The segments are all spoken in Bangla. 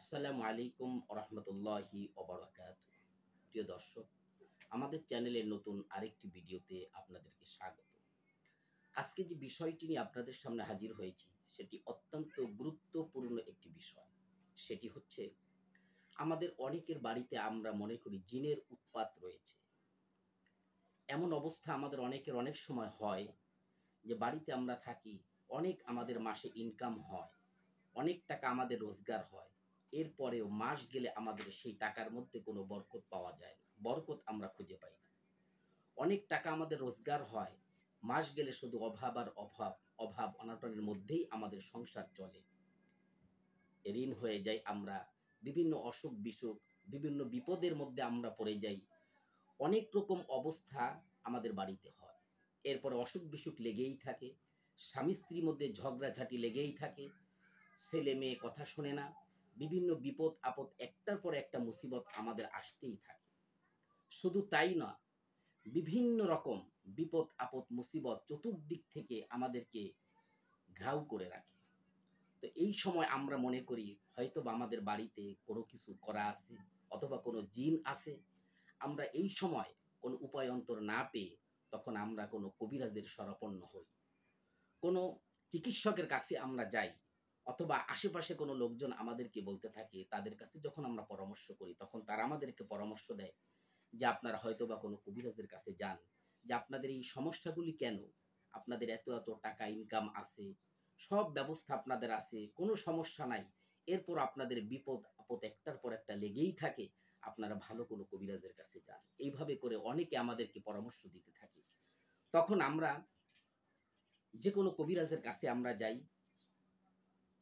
আসসালামু আলাইকুম রহমতুল্লাহি ওবারাকাতুহু। প্রিয় দর্শক, আমাদের চ্যানেলের নতুন আরেকটি ভিডিওতে আপনাদেরকে স্বাগত। আজকে যে বিষয়টি নিয়ে আপনাদের সামনে হাজির হয়েছি সেটি অত্যন্ত গুরুত্বপূর্ণ একটি বিষয়। সেটি হচ্ছে আমাদের অনেকের বাড়িতে আমরা মনে করি জিনের উৎপাত রয়েছে। এমন অবস্থা আমাদের অনেকের অনেক সময় হয় যে বাড়িতে আমরা থাকি, অনেক আমাদের মাসে ইনকাম হয়, অনেক টাকা আমাদের রোজগার হয়, এরপরেও মাস গেলে আমাদের সেই টাকার মধ্যে কোনো বরকত পাওয়া যায় না, বরকত আমরা খুঁজে পাই না। অনেক টাকা আমাদের রোজগার হয়, মাস গেলে শুধু অভাব আর অভাব, অভাব অনটনের মধ্যেই আমাদের সংসার চলে। ঋণ হয়ে যায়, আমরা বিভিন্ন অসুখ বিসুখ, বিভিন্ন বিপদের মধ্যে আমরা পড়ে যাই। অনেক রকম অবস্থা আমাদের বাড়িতে হয়। এরপরে অসুখ বিসুখ লেগেই থাকে, স্বামী স্ত্রীর মধ্যে ঝগড়াঝাটি লেগেই থাকে, ছেলে মেয়ে কথা শোনে না, বিভিন্ন বিপদ আপদ একটার পর একটা মুসিবত আমাদের আসতেই থাকে। শুধু তাই না, বিভিন্ন রকম বিপদ আপদ মুসিবত চতুর্দিক থেকে আমাদেরকে ঘাউ করে রাখে। তো এই সময় আমরা মনে করি হয়তো বা আমাদের বাড়িতে কোনো কিছু করা আছে, অথবা কোনো জিন আছে। আমরা এই সময় কোনো উপায় অন্তর না পেয়ে তখন আমরা কোনো কবিরাজের শরণাপন্ন হই, কোনো চিকিৎসকের কাছে আমরা যাই, অথবা আশেপাশে কোনো লোকজন আমাদেরকে বলতে থাকে, তাদের কাছে যখন আমরা পরামর্শ করি তখন তারা আমাদেরকে পরামর্শ দেয় যে আপনারা হয়তো বা কোনো কবিরাজের কাছে যান, যে আপনাদের এই সমস্যাগুলি কেন, আপনাদের এত এত টাকা ইনকাম আছে, সব ব্যবস্থা আপনাদের আছে, কোনো সমস্যা নাই, এরপর আপনাদের বিপদ আপদ একটার পর একটা লেগেই থাকে, আপনারা ভালো কোনো কবিরাজের কাছে যান। এইভাবে করে অনেকে আমাদেরকে পরামর্শ দিতে থাকে। তখন আমরা যে কোনো কবিরাজের কাছে আমরা যাই।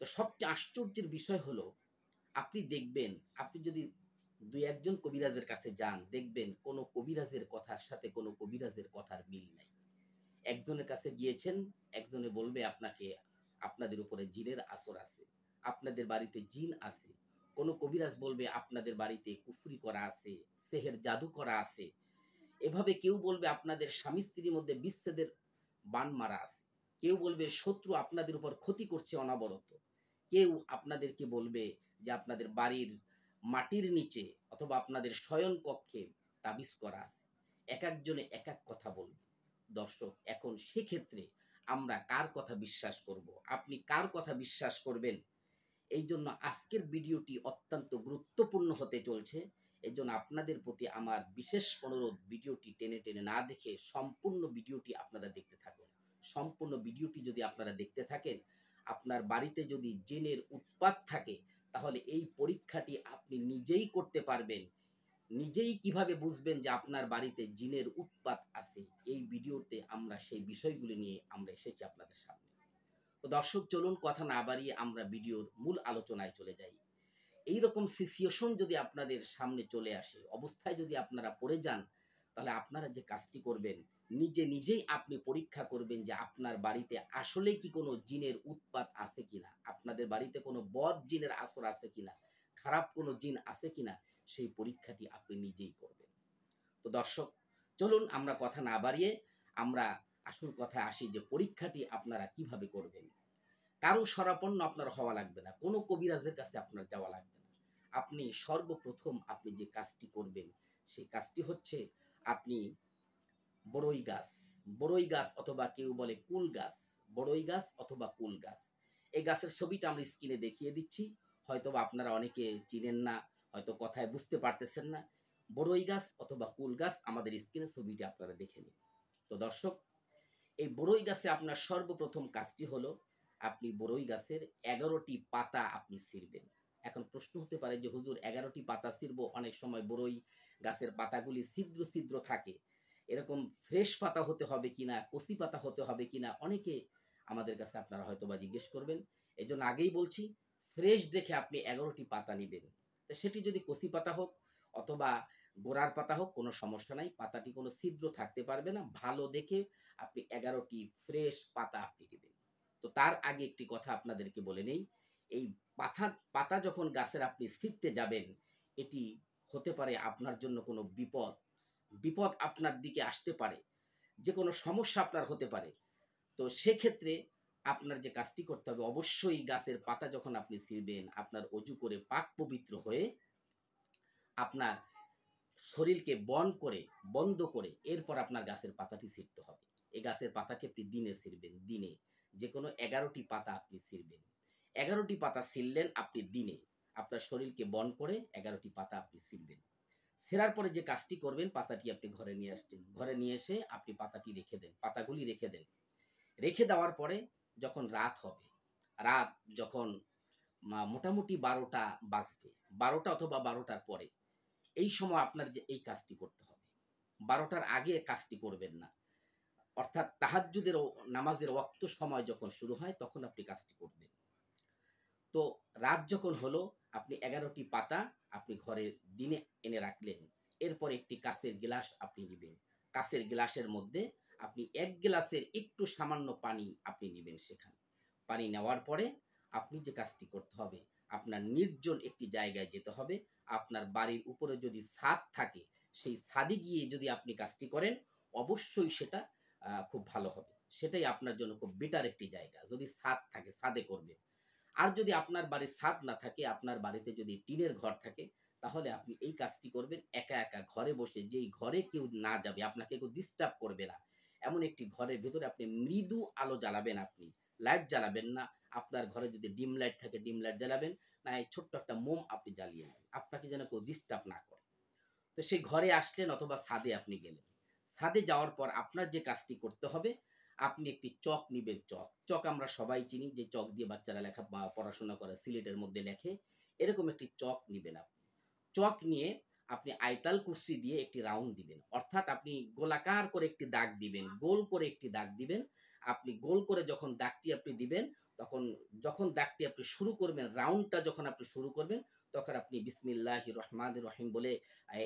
তো সবচেয়ে আশ্চর্যের বিষয় হলো, আপনি দেখবেন, আপনি যদি দুই একজন কবিরাজের কাছে যান, দেখবেন কোনো কবিরাজের কথার সাথে কোনো কবিরাজের কথার মিল নাই। একজনের কাছে গিয়েছেন, একজনে বলবে আপনাকে আপনাদের উপরে জিনের আসর আছে, আপনাদের বাড়িতে জিন আছে। কোনো কবিরাজ বলবে আপনাদের বাড়িতে কুফরি করা আছে, সেহের জাদু করা আছে। এভাবে কেউ বলবে আপনাদের স্বামী স্ত্রীর মধ্যে বিচ্ছেদের বান মারা আছে। কেউ বলবে শত্রু আপনাদের উপর ক্ষতি করছে অনবরত। কেউ আপনাদেরকে বলবে যে আপনাদের বাড়ির মাটির নিচে অথবা আপনাদের শয়ন কক্ষে তাবিজ করা আছে। এক একজনে এক এক কথা বলবে। দর্শক, এখন সেক্ষেত্রে আমরা কার কথা বিশ্বাস করব? আপনি কার কথা বিশ্বাস করবেন? এই জন্য আজকের ভিডিওটি অত্যন্ত গুরুত্বপূর্ণ হতে চলছে। এই জন্য আপনাদের প্রতি আমার বিশেষ অনুরোধ, ভিডিওটি টেনে টেনে না দেখে সম্পূর্ণ ভিডিওটি আপনারা দেখতে থাকুন। সম্পূর্ণ ভিডিওটি যদি আপনারা দেখতে থাকেন, আপনার বাড়িতে যদি জিনের উৎপাত থাকে, তাহলে এই পরীক্ষাটি আপনি নিজেই করতে পারবেন। নিজেই কিভাবে বুঝবেন যে আপনার বাড়িতে জিনের উৎপাত আছে, এই ভিডিওতে আমরা সেই বিষয়গুলি নিয়ে আমরা এসেছি আপনাদের সামনে। তো দর্শক, চলুন কথা না বাড়িয়ে আমরা ভিডিওর মূল আলোচনায় চলে যাই। এইরকম সিচুয়েশন যদি আপনাদের সামনে চলে আসে, অবস্থায় যদি আপনারা পড়ে যান, তাহলে আপনারা যে কাজটি করবেন, নিজে নিজেই আপনি পরীক্ষা করবেন যে আপনার বাড়িতে আসলে কি কোনো জিনের উৎপাত আছে কিনা, আপনাদের বাড়িতে কোনো বদ জিনের আসর আছে কিনা, খারাপ কোনো জিন আছে কিনা, সেই পরীক্ষাটি আপনি নিজেই করবেন। তো দর্শক, চলুন আমরা কথা না বাড়িয়ে আমরা আসল কথায় আসি যে পরীক্ষাটি আপনারা কিভাবে করবেন। কারো শরণাপন্ন আপনার হওয়া লাগবে না, কোনো কবিরাজের কাছে আপনার যাওয়া লাগবে না। আপনি সর্বপ্রথম আপনি যে কাজটি করবেন, সেই কাজটি হচ্ছে আপনি বড়ই গাছ, বড়ই গাছ অথবা কেউ বলে কুল গাছ, বড়ই গাছ অথবা কুল গাছ, এই গাছের ছবিটা আমরা স্ক্রিনে দেখিয়ে দিচ্ছি। হয়তোবা আপনারা অনেকে চিনেন না, হয়তো কথায় বুঝতে পারতেছেন না। বড়ই গাছ অথবা কুল গাছ আমাদের স্ক্রিনে ছবিটা আপনারা দেখে নিন। তো দর্শক, এই বড়ই গাছে আপনার সর্বপ্রথম কাজটি হলো আপনি বড়ই গাছের 11টি পাতা আপনি ছিঁড়বেন। এখন প্রশ্ন হতে পারে যে হুজুর 11টি পাতা ছিঁড়বো, অনেক সময় বড়ই গাছের পাতাগুলি ছিদ্র ছিদ্র থাকে, এরকম ফ্রেশ পাতা হতে হবে কিনা, কচি পাতা হতে হবে কিনা, অনেকে আমাদের কাছে আপনারা হয়তো বা জিজ্ঞেস করবেন। এই জন্য আগেই বলছি, ফ্রেশ দেখে আপনি 11টি পাতা নেবেন। তো সেটি যদি কচি পাতা হোক অথবা গোড়ার পাতা হোক, কোনো সমস্যা নাই, পাতাটি কোনো ছিদ্র থাকতে পারবে না। ভালো দেখে আপনি 11টি ফ্রেশ পাতা আপনি নেবেন। তো তার আগে একটি কথা আপনাদেরকে বলে নেই, এই পাতা যখন গাছের আপনি ছিঁড়তে যাবেন, এটি হতে পারে আপনার জন্য কোনো বিপদ, বিপদ আপনার দিকে আসতে পারে, যে কোনো সমস্যা আপনার হতে পারে। তো সেক্ষেত্রে আপনার যে কাজটি করতে হবে, অবশ্যই গাছের পাতা যখন আপনি ছিঁড়বেন, আপনার অজু করে পাক পবিত্র হয়ে আপনার শরীরকে বন্ধ করে এরপর আপনার গাছের পাতাটি ছিঁড়তে হবে। এই গাছের পাতাটি আপনি দিনে ছিঁড়বেন। দিনে যে কোনো 11টি পাতা আপনি ছিঁড়বেন। 11টি পাতা ছিঁড়লেন আপনি দিনে। আপনার শরীরকে বন্ধ করে 11টি পাতা আপনি ছিঁড়বেন। ছেঁড়ার পরে যে কাজটি করবেন, পাতাটি আপনি ঘরে নিয়ে আসছেন। ঘরে নিয়ে এসে আপনি পাতাটি রেখে দেন। পাতাগুলি রেখে দেন। রেখে দেওয়ার পরে যখন রাত হবে, রাত যখন মোটামুটি 12টা বাজবে, 12টা অথবা 12টার পরে, এই সময় আপনার যে এই কাজটি করতে হবে। 12টার আগে কাজটি করবেন না। অর্থাৎ তাহাজ্জুদের নামাজের ওয়াক্ত সময় যখন শুরু হয় তখন আপনি কাজটি করবেন। তো রাত যখন হলো, আপনি 11টি পাতা আপনি ঘরে দিনে এনে রাখলেন। এরপর একটি কাঁচের গ্লাস আপনি নিবেন। কাঁচের গ্লাসের মধ্যে আপনি 1 গ্লাসের একটু সামান্য পানি আপনি নিবেন সেখানে। পানি নেওয়ার পরে আপনি যে কাজটি করতে হবে, আপনার নির্জন একটি জায়গায় যেতে হবে। আপনার বাড়ির উপরে যদি ছাদ থাকে, সেই ছাদে গিয়ে যদি আপনি কাজটি করেন, অবশ্যই সেটা খুব ভালো হবে। সেটাই আপনার জন্য খুব বেটার একটি জায়গা। যদি ছাদ থাকে, ছাদে করবেন। আর যদি আপনার বাড়ির ছাদ না থাকে, আপনার বাড়িতে যদি টিনের ঘর থাকে, তাহলে আপনি এই কাজটি করবেন একা একা ঘরে বসে, যেই ঘরে কেউ না যাবে, আপনাকে কেউ ডিস্টার্ব করবে না, এমন একটি ঘরের ভেতরে আপনি মৃদু আলো জ্বালাবেন। আপনি লাইট জ্বালাবেন না। আপনার ঘরে যদি ডিম লাইট থাকে, ডিম লাইট জ্বালাবেন, না এই ছোট্ট একটা মোম আপনি জ্বালিয়ে নেবেন, আপনাকে যেন কেউ ডিস্টার্ব না করে। তো সেই ঘরে আসলেন অথবা ছাদে আপনি গেলেন। ছাদে যাওয়ার পর আপনার যে কাজটি করতে হবে, আপনি একটি চক নিবেন। চক আমরা সবাই চিনি, যে চক দিয়ে বাচ্চারা লেখা বা পড়াশোনা করে, সিলেটের মধ্যে লেখে। এরকম একটি চক নিবেন আপনি। চক নিয়ে আপনি আয়তাল কুরসি দিয়ে একটি রাউন্ড দিবেন। অর্থাৎ আপনি গোলাকার করে একটি দাগ দিবেন, গোল করে একটি দাগ দিবেন। আপনি গোল করে যখন দাগটি আপনি দিবেন, তখন যখন দাগটি আপনি শুরু করবেন, রাউন্ডটা যখন আপনি শুরু করবেন, তখন আপনি বিসমিল্লাহির রহমানির রহিম বলে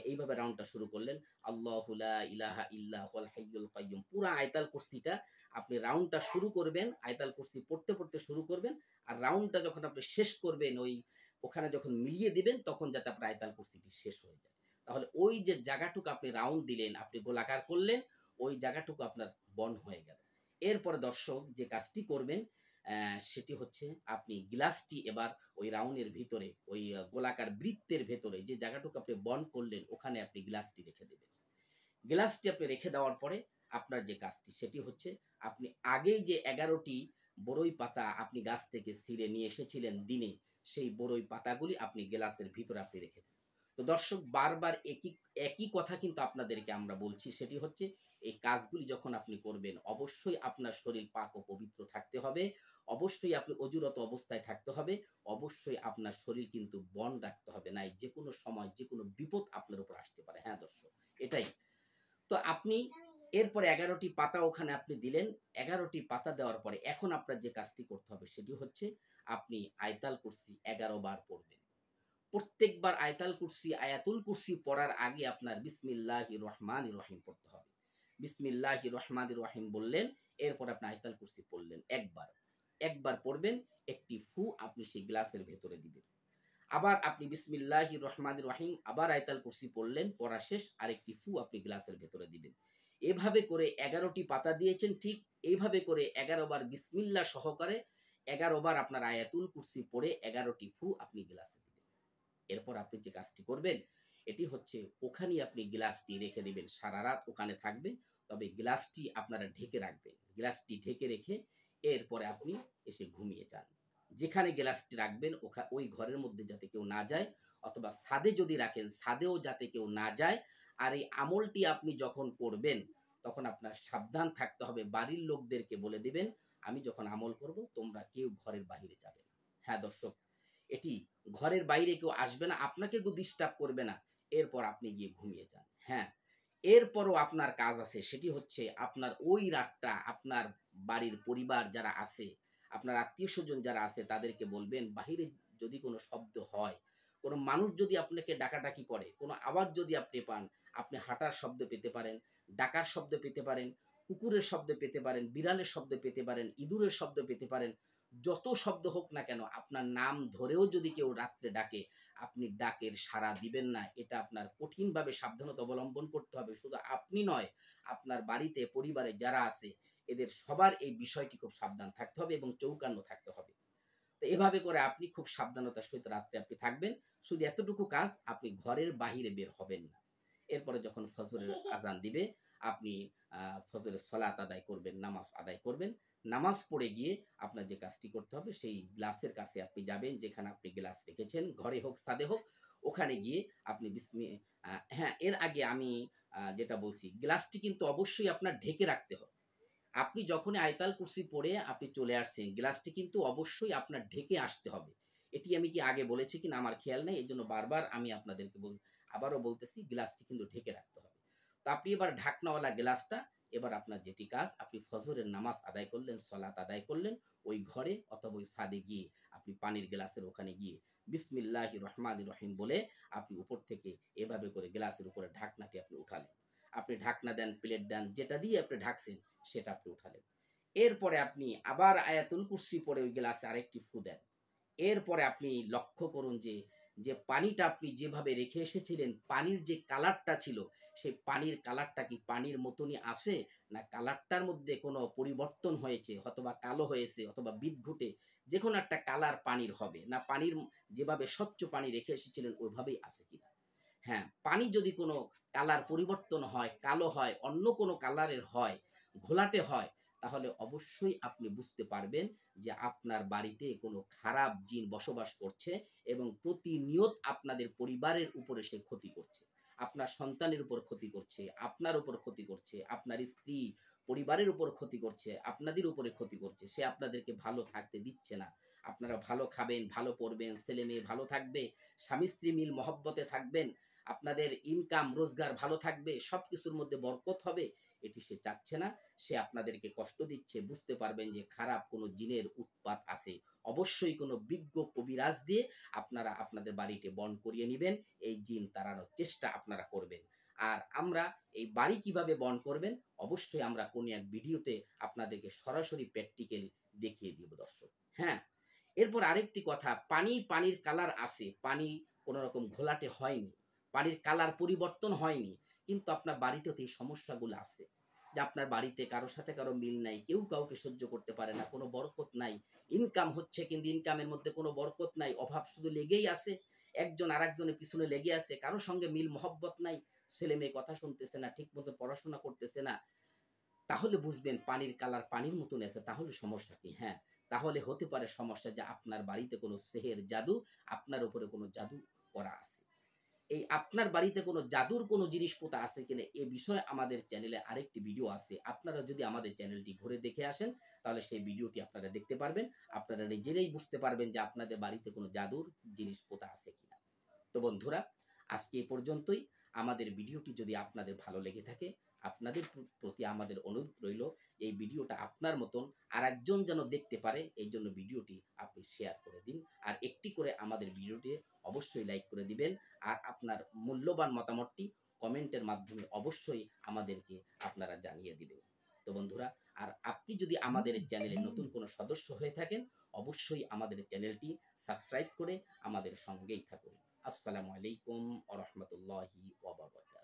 এইভাবে রাউন্ডটা শুরু করলেন। আল্লাহু লা ইলাহা ইল্লা হুয়াল হাইয়ুল কাইয়্যুম। পুরা আয়াতুল কুরসিটা আপনি রাউন্ডটা শুরু করবেন, আয়াতুল কুরসি পড়তে পড়তে শুরু করবেন। আর রাউন্ডটা যখন আপনি শেষ করবেন, ওখানে যখন মিলিয়ে দিবেন, তখন যাতে আপনার আয়াতুল কুরসিটি শেষ হয়ে যায়। তাহলে ওই যে জায়গাটুকু আপনি রাউন্ড দিলেন, আপনি গোলাকার করলেন, ওই জায়গাটুকু আপনার বন্ধ হয়ে গেল। এরপরে দর্শক যে কাজটি করবেন, সেটি হচ্ছে আপনি গ্লাসটি এবার ওই রাউন্ডের ভিতরে, ওই গোলাকার বৃত্তের ভেতরে যে জায়গাটুকু আপনি বন্ধ করলেন, ওখানে আপনি গ্লাসটি রেখে দেবেন। গ্লাসটি আপনি রেখে দেওয়ার পরে আপনার যে কাজটি, সেটি হচ্ছে আপনি আগেই যে 11টি বড়ই পাতা আপনি গাছ থেকে ছিঁড়ে নিয়ে এসেছিলেন দিনে, সেই বড়ই পাতাগুলি আপনি গ্লাসের ভিতরে আপনি রেখে দেন। তো দর্শক, বারবার একই একই কথা কিন্তু আপনাদেরকে আমরা বলছি, সেটি হচ্ছে এই কাজগুলি যখন আপনি করবেন, অবশ্যই আপনার শরীর পাক ও পবিত্র থাকতে হবে। অবশ্যই আপনি অজুরত অবস্থায় থাকতে হবে। অবশ্যই আপনার শরীর কিন্তু বন্ধ রাখতে হবে, নাই যে কোনো সময় যে কোনো বিপদ আপনার উপর আসতে পারে। হ্যাঁ দর্শক, এটাই। তো আপনি এরপরে 11টি পাতা ওখানে আপনি দিলেন। 11টি পাতা দেওয়ার পরে এখন আপনার যে কাজটি করতে হবে, সেটি হচ্ছে আপনি আয়তাল কুরসি 11 বার পড়বেন। প্রত্যেকবার আয়াতুল কুরসি পড়ার আগে আপনার বিসমিল্লাহির রহমানির রহিম পড়তে হবে। বিসমিল্লাহির রহমানির রহিম বললেন, এরপর আপনি আয়াতুল কুরসি পড়লেন একবার। একবার পড়বেন, একটি ফু আপনি সেই গ্লাসের ভেতরে দিবেন। আবার আপনি বিসমিল্লাহির রহমানির রহিম আবার আয়াতুল কুরসি পড়লেন, পড়া শেষ, আরেকটি ফু আপনি গ্লাসের ভেতরে দিবেন। এভাবে করে 11টি পাতা দিয়েছেন, ঠিক এইভাবে করে 11 বার বিসমিল্লাহ সহকারে 11 বার আপনার আয়াতুল কুরসি পড়ে 11টি ফু আপনি গ্লাসে দিবেন। এরপর আপনি যে কাজটি করবেন, এটি হচ্ছে ওখানেই আপনি গ্লাসটি রেখে দিবেন। সারা রাত ওখানে থাকবে, তবে গ্লাসটি আপনারা ঢেকে রাখবেন। গ্লাসটি ঢেকে রেখে এরপরে আপনি এসে ঘুমিয়ে যান। যেখানে গ্লাসটি রাখবেন ওই ঘরের মধ্যে যাতে কেউ না যায়, অথবা ছাদে যদি রাখেন, ছাদেও যাতে কেউ না যায়। আর এই আমলটি আপনি যখন করবেন, তখন আপনার সাবধান থাকতে হবে। বাড়ির লোকদেরকে বলে দিবেন, আমি যখন আমল করব, তোমরা কেউ ঘরের বাহিরে যাবে না। হ্যাঁ দর্শক, এটি ঘরের বাইরে কেউ আসবে না, আপনাকে কেউ ডিস্টার্ব করবে না। এরপর আপনি গিয়ে ঘুমিয়ে যান। হ্যাঁ, এরপরও আপনার কাজ আছে, সেটি হচ্ছে আপনার ওই রাতটা আপনার বাড়ির পরিবার যারা আছে, আপনার আত্মীয় স্বজন যারা আছে, তাদেরকে বলবেন, বাহিরে যদি কোনো শব্দ হয়, কোনো মানুষ যদি আপনাকে ডাকাডাকি করে, কোনো আওয়াজ যদি আপনি পান, আপনি হাঁটার শব্দ পেতে পারেন, ডাকার শব্দ পেতে পারেন, কুকুরের শব্দ পেতে পারেন, বিড়ালের শব্দ পেতে পারেন, ইঁদুরের শব্দ পেতে পারেন, যত শব্দ হোক না কেন, আপনার নাম ধরেও যদি কেউ রাত্রে ডাকে, আপনি ডাকের সাড়া দিবেন না। এটা আপনার কঠিনভাবে সাবধানতা অবলম্বন করতে হবে। শুধু আপনি নয়, আপনার বাড়িতে পরিবারে যারা আছে, এদের সবার এই বিষয়টি খুব সাবধান থাকতে হবে এবং চৌকান্ন থাকতে হবে। তো এভাবে করে আপনি খুব সাবধানতার সহিত রাত্রে আপনি থাকবেন। শুধু এতটুকু কাজ, আপনি ঘরের বাহিরে বের হবেন না। এরপরে যখন ফজরের আজান দিবে, আপনি ফজরের সলাত আদায় করবেন, নামাজ আদায় করবেন। নামাজ পড়ে গিয়ে আপনার যে কাজটি করতে হবে, সেই গ্লাসের কাছে আপনি যাবেন, যেখানে আপনি গ্লাস রেখেছেন, ঘরে হোক ছাদে হোক, ওখানে গিয়ে আপনি হ্যাঁ, এর আগে আমি যেটা বলছি, গ্লাসটি কিন্তু অবশ্যই আপনার ঢেকে রাখতে হবে। আপনি যখনই আয়তাল কুরসি পড়ে আপনি চলে আসছেন, গ্লাসটি কিন্তু অবশ্যই আপনার ঢেকে আসতে হবে। এটি আমি কি আগে বলেছি কিনা আমার খেয়াল নেই। এজন্য বারবার আমি আপনাদেরকে আবারও বলতেছি, গ্লাসটি কিন্তু ঢেকে রাখতে হবে। তো আপনি এবার ঢাকনাওয়ালা গ্লাসটা, এবার আপনার যেটি কাজ, আপনি ফজরের নামাজ আদায় করলেন, সলাত আদায় করলেন, ওই ঘরে অথবা ওই ছাদে গিয়ে আপনি পানির গ্লাসের ওখানে গিয়ে বিসমিল্লাহির রহমানির রহিম বলে আপনি উপর থেকে এভাবে করে গ্লাসের উপরে ঢাকনাটি আপনি উঠালেন। আপনি ঢাকনা দেন, প্লেট দেন, যেটা দিয়ে আপনি ঢাকছেন সেটা আপনি উঠালেন। এরপরে আপনি আবার আয়াতুল কুরসি পড়ে ওই গ্লাসে আরেকটি ফু দেন। এরপরে আপনি লক্ষ্য করুন যে, যে পানিটা আপনি যেভাবে রেখে এসেছিলেন, পানির যে কালারটা ছিল, সেই পানির কালারটা কি পানির মতনই আসে, না কালারটার মধ্যে কোনো পরিবর্তন হয়েছে, অথবা কালো হয়েছে, অথবা বিদঘুটে যেকোনো একটা কালার পানির হবে, না পানির যেভাবে স্বচ্ছ পানি রেখে এসেছিলেন ওইভাবেই আছে কিনা। হ্যাঁ, পানি যদি কোনো কালার পরিবর্তন হয়, কালো হয়, অন্য কোনো কালারের হয়, ঘোলাটে হয়, তাহলে অবশ্যই আপনি বুঝতে পারবেন যে আপনার বাড়িতে কোনো খারাপ জিন বসবাস করছে এবং প্রতিনিয়ত আপনাদের পরিবারের উপরে সে ক্ষতি করছে। আপনার সন্তানের উপর ক্ষতি করছে, আপনার উপর ক্ষতি করছে, আপনার স্ত্রী, পরিবারের উপর ক্ষতি করছে, আপনাদের উপরে ক্ষতি করছে। সে আপনাদেরকে ভালো থাকতে দিচ্ছে না। আপনারা ভালো খাবেন, ভালো পড়বেন, ছেলে-মেয়ে ভালো থাকবে, স্বামী-স্ত্রী মিল মহব্বতে থাকবেন, আপনাদের ইনকাম রোজগার ভালো থাকবে, সবকিছুর মধ্যে বরকত হবে। এটি সে চাচ্ছে না। সে আপনাদেরকে কষ্ট দিচ্ছে। বুঝতে পারবেন যে খারাপ কোনো জিনের উৎপাত আছে। অবশ্যই কোনো বিজ্ঞ কবিরাজ দিয়ে আপনারা আপনাদের বাড়িতে বন্ড করিয়ে নিবেন। এই জিন তাড়ানোর চেষ্টা আপনারা করবেন। আর আমরা এই বাড়ি কিভাবে বন্ড করবেন, অবশ্যই আমরা কোনো এক ভিডিওতে আপনাদেরকে সরাসরি প্র্যাকটিক্যালি দেখিয়ে দিব দর্শক। হ্যাঁ? এরপর আরেকটি কথা, পানির কালার আছে। পানি কোনো রকম ঘোলাটে হয়নি। পানির কালার পরিবর্তন হয়নি। কিন্তু আপনার বাড়িতেও তো এই সমস্যাগুলো আছে। যে আপনার বাড়িতে কারো সাথে কারো মিল নাই, কেউ কাউকে সহ্য করতে পারে না, কোনো বরকত নাই। ইনকাম হচ্ছে কিন্তু ইনকামের মধ্যে কোনো বরকত নাই, অভাব শুধু লেগেই আছে। একজন আরেকজনের পিছনে লেগে আছে, কারো সঙ্গে মিল মহব্বত নাই। ছেলে-মেয়ে কথা শুনতেছে না, ঠিকমতো পড়াশোনা করতেছে না। তাহলে বুঝবেন পানির কালার পানির মতন আছে, তাহলে সমস্যা কি? হ্যাঁ, তাহলে হতে পারে সমস্যা যে আপনার বাড়িতে কোনো সেহের জাদু, আপনার উপরে কোনো জাদু করা আছে। এই আপনার বাড়িতে কোনো জাদুর কোনো জিনিস পোতা আছে কিনা, এ বিষয়ে আমাদের চ্যানেলে আরেকটি ভিডিও আছে। আপনারা যদি আমাদের চ্যানেলটি ঘুরে দেখে আসেন, তাহলে সেই ভিডিওটি আপনারা দেখতে পারবেন। আপনারা নিজেরাই বুঝতে পারবেন যে আপনাদের বাড়িতে কোনো জাদুর জিনিস পোতা আছে কিনা। তো বন্ধুরা, আজকে এ পর্যন্তই। আমাদের ভিডিওটি যদি আপনাদের ভালো লেগে থাকে, আপনাদের প্রতি আমাদের অনুরোধ রইল, এই ভিডিওটা আপনার মতন আরেকজন যেন দেখতে পারে, এই জন্য ভিডিওটি আপনি শেয়ার করে দিন। আর একটি করে আমাদের ভিডিওটি অবশ্যই লাইক করে দিবেন। আর আপনার মূল্যবান মতামতটি কমেন্টের মাধ্যমে অবশ্যই আমাদেরকে আপনারা জানিয়ে দিবেন। তো বন্ধুরা, আর আপনি যদি আমাদের চ্যানেলে নতুন কোনো সদস্য হয়ে থাকেন, অবশ্যই আমাদের চ্যানেলটি সাবস্ক্রাইব করে আমাদের সঙ্গেই থাকুন। আসসালামু আলাইকুম ওয়া রাহমাতুল্লাহি ওয়া বারাকাতুহু।